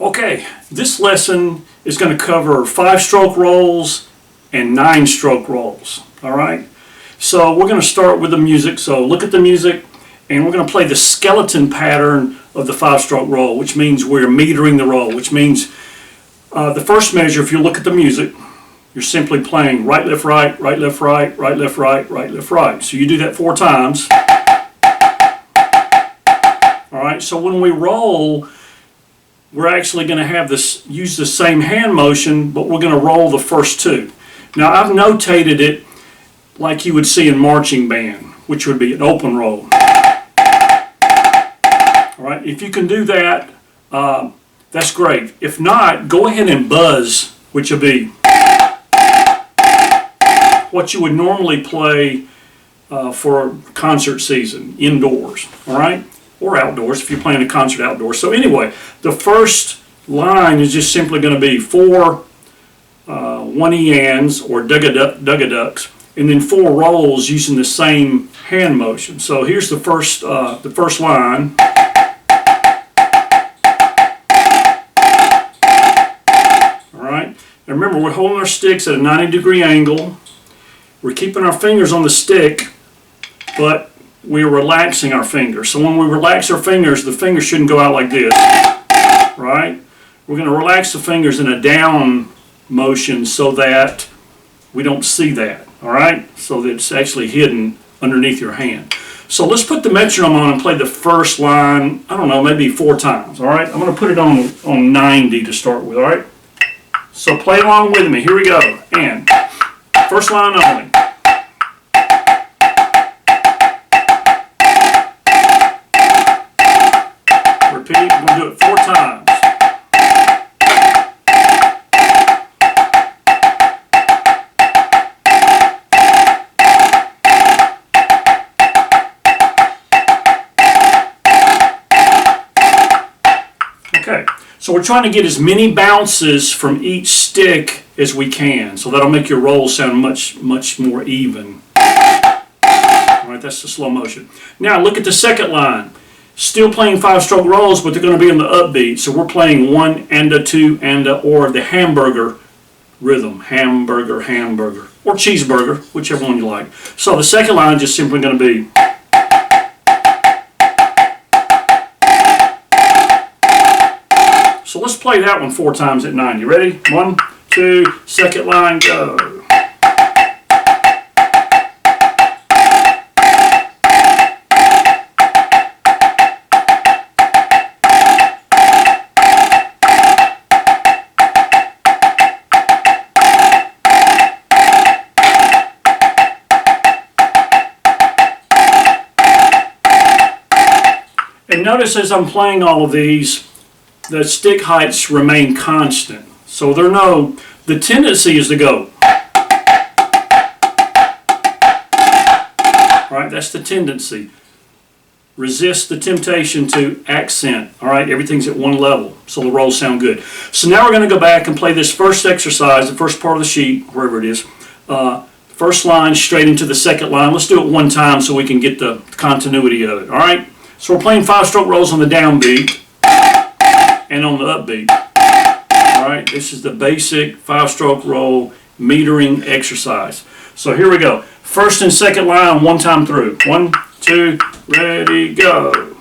Okay, this lesson is going to cover 5-stroke rolls and 9-stroke rolls. All right, so we're going to start with the music. So look at the music, and we're going to play the skeleton pattern of the 5-stroke roll, which means we're metering the roll, which means the first measure, if you look at the music, you're simply playing right, left, right, right, left, right, right, left, right, right, left, right. So you do that 4 times. All right, so when we roll, we're actually going to have this, use the same hand motion, but we're going to roll the first 2. Now I've notated it like you would see in marching band, which would be an open roll. All right, if you can do that, that's great. If not, go ahead and buzz, which would be what you would normally play for concert season, indoors, all right? Or outdoors if you're playing a concert outdoors. So anyway, the first line is just simply going to be 4 one-e-ands or dug-a-ducks, and then 4 rolls using the same hand motion. So here's the first line. All right. Now remember, we're holding our sticks at a 90-degree angle. We're keeping our fingers on the stick, but we're relaxing our fingers. So when we relax our fingers, the fingers shouldn't go out like this, right? We're going to relax the fingers in a down motion so that we don't see that, all right? So that it's actually hidden underneath your hand. So let's put the metronome on and play the first line, I don't know, maybe 4 times, all right? I'm going to put it on 90 to start with, all right? So play along with me. Here we go. And first line only. Repeat, we're going to do it 4 times. Okay, so we're trying to get as many bounces from each stick as we can, so that'll make your roll sound much more even. All right, that's the slow motion. Now look at the second line. Still playing 5-stroke rolls, but they're going to be in the upbeat. So we're playing 1 and a 2 and a, or the hamburger rhythm. Hamburger, hamburger. Or cheeseburger, whichever one you like. So the second line is just simply going to be. So let's play that one 4 times at 90. Ready? 1, 2, second line, go. And notice as I'm playing all of these, the stick heights remain constant. So the tendency is to go. All right, that's the tendency. Resist the temptation to accent. All right, everything's at one level, so the rolls sound good. So now we're going to go back and play this first exercise, the first part of the sheet, wherever it is. First line straight into the second line. Let's do it 1 time so we can get the continuity of it. All right, so we're playing 5-stroke rolls on the downbeat and on the upbeat. All right, this is the basic 5-stroke roll metering exercise. So here we go. First and second line 1 time through. 1, 2, ready, go.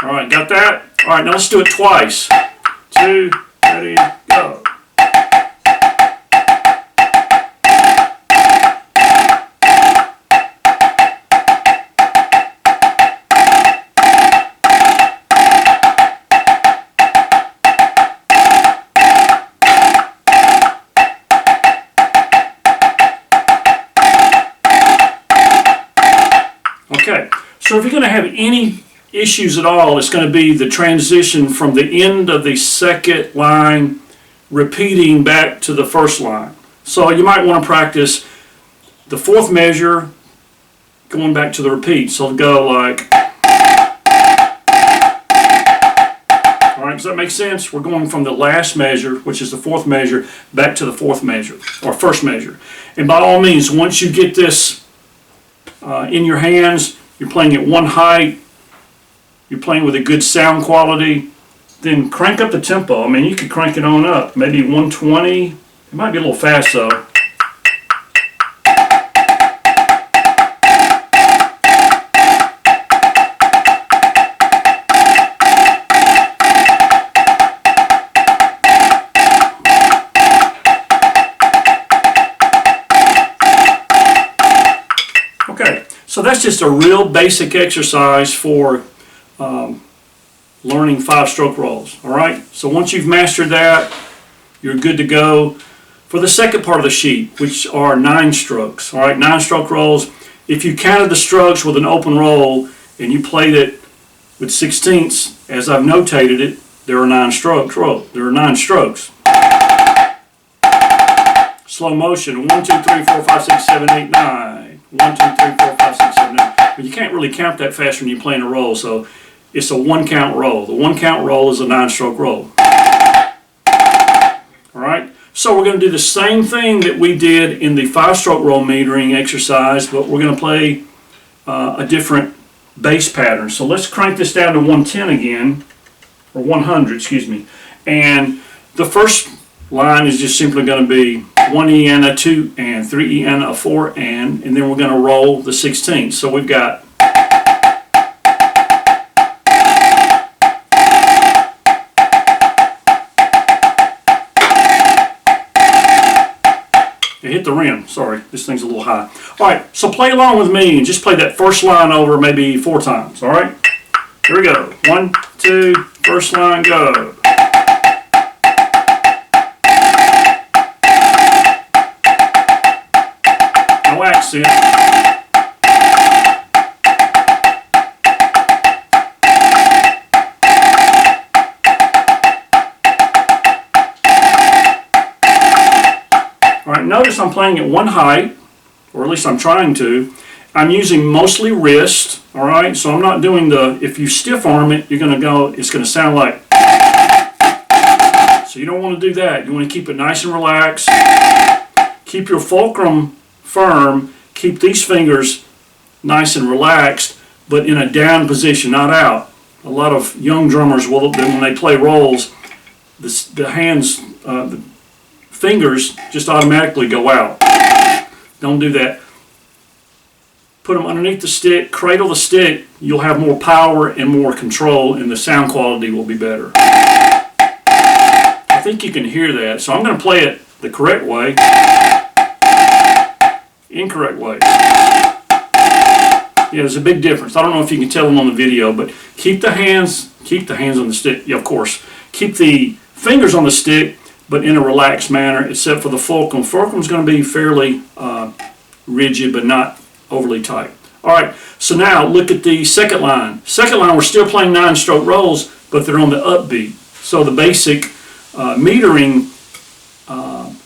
All right, got that? All right, now let's do it twice. 2, ready, go. Okay, so if you're going to have any issues at all, it's going to be the transition from the end of the second line repeating back to the first line. So you might want to practice the 4th measure going back to the repeat. So go like, all right, Does that make sense? We're going from the last measure, which is the fourth measure, back to the fourth measure, or first measure. And by all means, once you get this in your hands, you're playing at one height, you're playing with a good sound quality, then crank up the tempo. I mean, you could crank it on up, maybe 120. It might be a little fast though. Okay, so that's just a real basic exercise for learning 5-stroke rolls. All right, so once you've mastered that, you're good to go for the second part of the sheet, which are 9 strokes. All right, 9-stroke rolls. If you counted the strokes with an open roll and you played it with 16ths, as I've notated it, there are 9 strokes. There are 9 strokes. Slow motion: 1, 2, 3, 4, 5, 6, 7, 8, 9. 1, 2, 3, 4, 5, 6, 7, 8. But you can't really count that fast when you're playing a roll, so it's a 1-count roll. The 1-count roll is a 9-stroke roll. Alright, so we're going to do the same thing that we did in the 5-stroke roll metering exercise, but we're going to play a different bass pattern. So let's crank this down to 110 again, or 100, excuse me. And the first line is just simply going to be 1 E and a 2 and 3 E and a 4 and then we're going to roll the 16th. So we've got hit the rim. Sorry, this thing's a little high. Alright, so play along with me and just play that first line over maybe 4 times. Alright? Here we go. 1, 2, first line, go. No accent. Alright, notice I'm playing at one height, or at least I'm trying to. I'm using mostly wrist, alright, so I'm not doing the, if you stiff arm it, you're going to go, it's going to sound like, so you don't want to do that. You want to keep it nice and relaxed. Keep your fulcrum firm, keep these fingers nice and relaxed, but in a down position, not out. A lot of young drummers will, when they play rolls, the hands, the fingers just automatically go out. Don't do that. Put them underneath the stick, cradle the stick, you'll have more power and more control and the sound quality will be better. I think you can hear that, so I'm going to play it the correct way, incorrect way. Yeah, there's a big difference. I don't know if you can tell them on the video, but keep the hands on the stick, yeah, of course. Keep the fingers on the stick, but in a relaxed manner, except for the fulcrum. Fulcrum is going to be fairly rigid, but not overly tight. Alright, so now look at the second line. Second line, we're still playing 9-stroke rolls, but they're on the upbeat. So the basic metering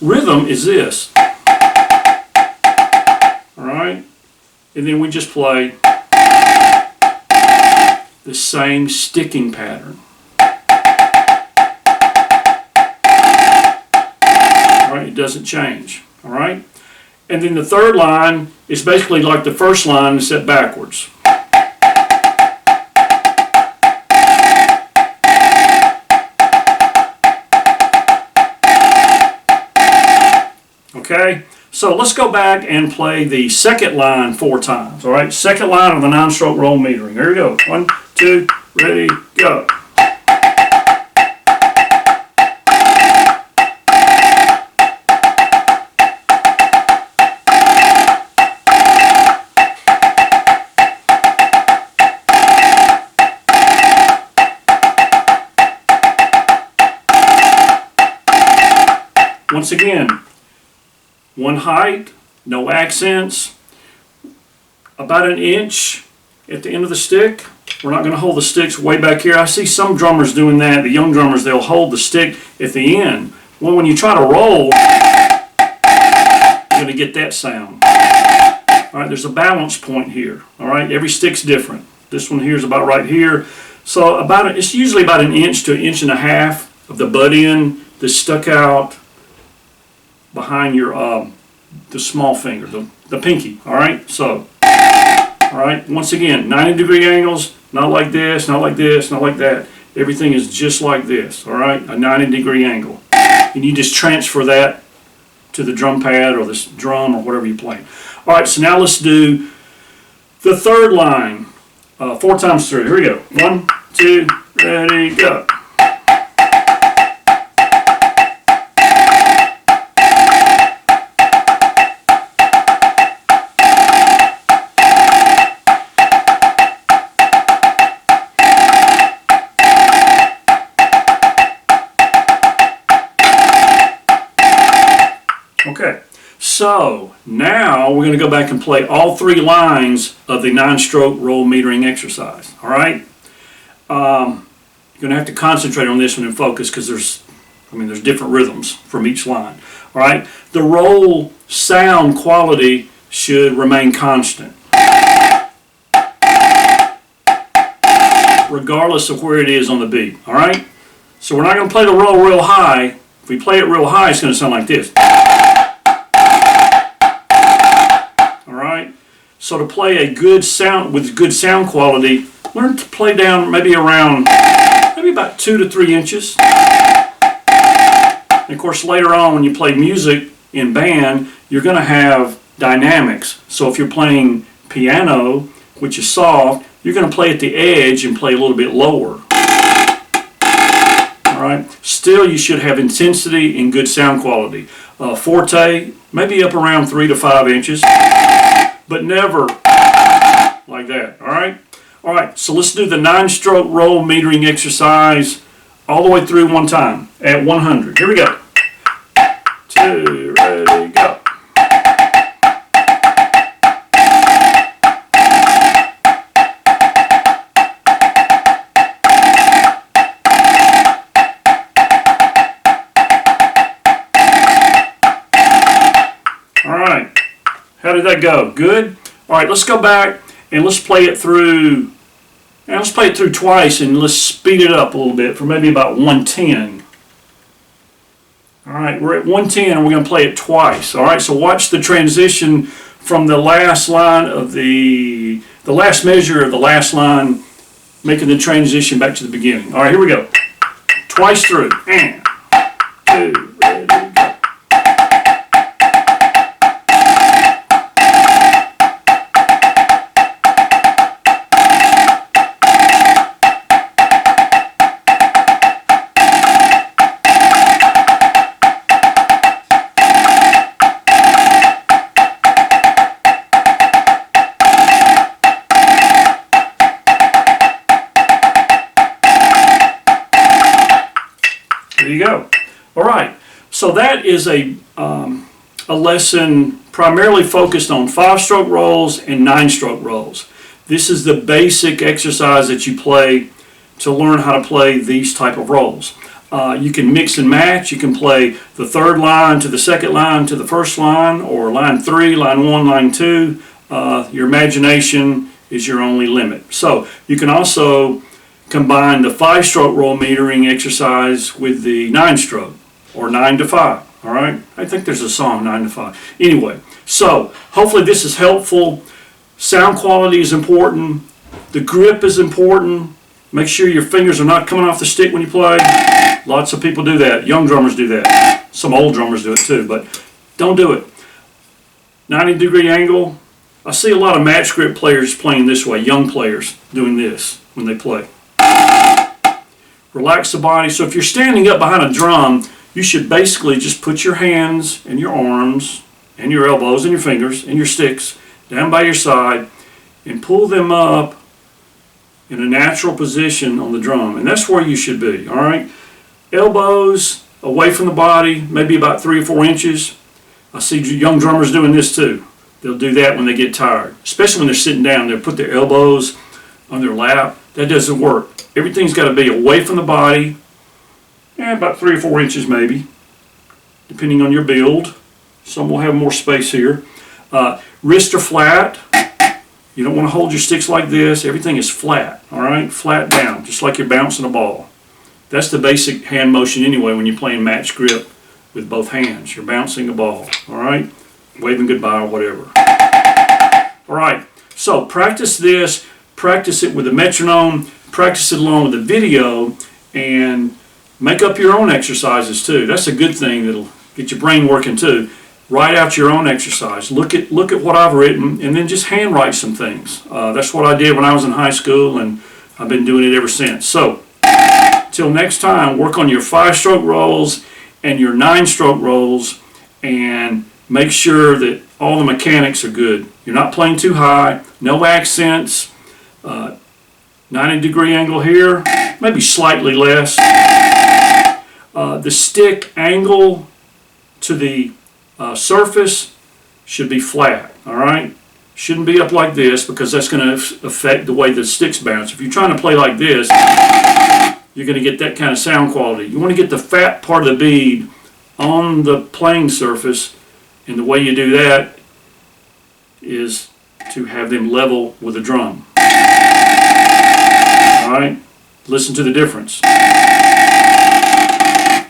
rhythm is this. Alright, and then we just play the same sticking pattern. Alright, it doesn't change. Alright? And then the third line is basically like the first line set backwards. Okay, so let's go back and play the second line 4 times. All right, second line of the 9-stroke roll metering. Here we go. 1, 2, ready, go. Once again, one height, no accents, about an inch at the end of the stick. We're not going to hold the sticks way back here. I see some drummers doing that. The young drummers, they'll hold the stick at the end. Well, when you try to roll, you're going to get that sound. All right, there's a balance point here. All right, every stick's different. This one here is about right here. So it's usually about an inch to an inch and a half of the butt end that's stuck out behind your the small finger, the pinky. All right. So, all right. Once again, 90-degree angles, not like this, not like this, not like that. Everything is just like this. All right, a 90-degree angle, and you just transfer that to the drum pad or this drum or whatever you're playing. All right. So now let's do the third line. 4 times through. Here we go. 1, 2, ready, go. Okay, so now we're going to go back and play all 3 lines of the 9-stroke roll metering exercise. All right, you're going to have to concentrate on this one and focus because there's different rhythms from each line. All right, the roll sound quality should remain constant, regardless of where it is on the beat. All right, so we're not going to play the roll real high. If we play it real high, it's going to sound like this. So to play a good sound with good sound quality, learn to play down maybe about 2 to 3 inches. And of course, later on when you play music in band, you're going to have dynamics. So if you're playing piano, which is soft, you're going to play at the edge and play a little bit lower. All right. Still, you should have intensity and good sound quality. Forte, maybe up around 3 to 5 inches. But never like that, all right? All right, so let's do the 9-stroke roll metering exercise all the way through one time at 100. Here we go. 2, ready, go. All right. How did that go? Good? All right, let's go back and let's play it through. And let's play it through twice and let's speed it up a little bit for maybe about 110. All right, we're at 110 and we're going to play it twice. All right, so watch the transition from the last line of the last measure of the last line, making the transition back to the beginning. All right, here we go. Twice through. And 2, ready, go. There you go. All right. So that is a lesson primarily focused on 5-stroke rolls and 9-stroke rolls. This is the basic exercise that you play to learn how to play these type of rolls. You can mix and match. You can play the third line to the second line to the first line, or line 3, line 1, line 2. Your imagination is your only limit. So you can also combine the 5-stroke roll metering exercise with the 9-stroke, or 9 to 5. All right, I think there's a song 9 to 5. Anyway, so hopefully this is helpful. Sound quality is important. The grip is important. Make sure your fingers are not coming off the stick when you play. Lots of people do that. Young drummers do that. Some old drummers do it too, but don't do it. 90-degree angle. I see a lot of match grip players playing this way. Young players doing this when they play. Relax the body. So if you're standing up behind a drum, you should basically just put your hands and your arms and your elbows and your fingers and your sticks down by your side and pull them up in a natural position on the drum. And that's where you should be, all right? Elbows away from the body, maybe about 3 or 4 inches. I see young drummers doing this too. They'll do that when they get tired, especially when they're sitting down. They'll put their elbows on their lap. That doesn't work. Everything's got to be away from the body, about 3 or 4 inches maybe, depending on your build. Some will have more space here. Wrists are flat, You don't want to hold your sticks like this. Everything is flat, all right? Flat down, just like you're bouncing a ball. That's the basic hand motion anyway when you're playing match grip with both hands. You're bouncing a ball, all right? Waving goodbye or whatever. All right, so practice this. Practice it with a metronome. Practice it along with the video, and make up your own exercises too. That's a good thing. That'll get your brain working too. Write out your own exercise. Look at what I've written, and then just handwrite some things. That's what I did when I was in high school, and I've been doing it ever since. So, till next time, work on your 5-stroke rolls and your 9-stroke rolls, and make sure that all the mechanics are good. You're not playing too high, no accents, 90-degree angle here, maybe slightly less. The stick angle to the surface should be flat, all right? Shouldn't be up like this, because that's going to affect the way the sticks bounce. If you're trying to play like this, you're going to get that kind of sound quality. You want to get the fat part of the bead on the playing surface, and the way you do that is to have them level with the drum. All right? Listen to the difference.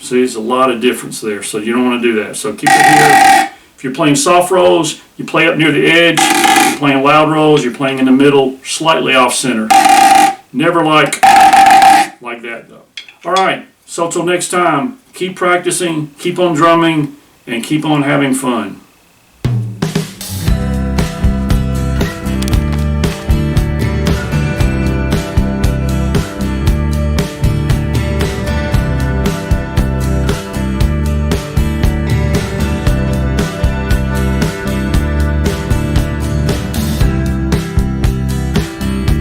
See, there's a lot of difference there, so you don't want to do that. So keep it here. If you're playing soft rolls, you play up near the edge. If you're playing loud rolls, you're playing in the middle, slightly off center. Never like that though. All right, so till next time, keep practicing, keep on drumming, and keep on having fun.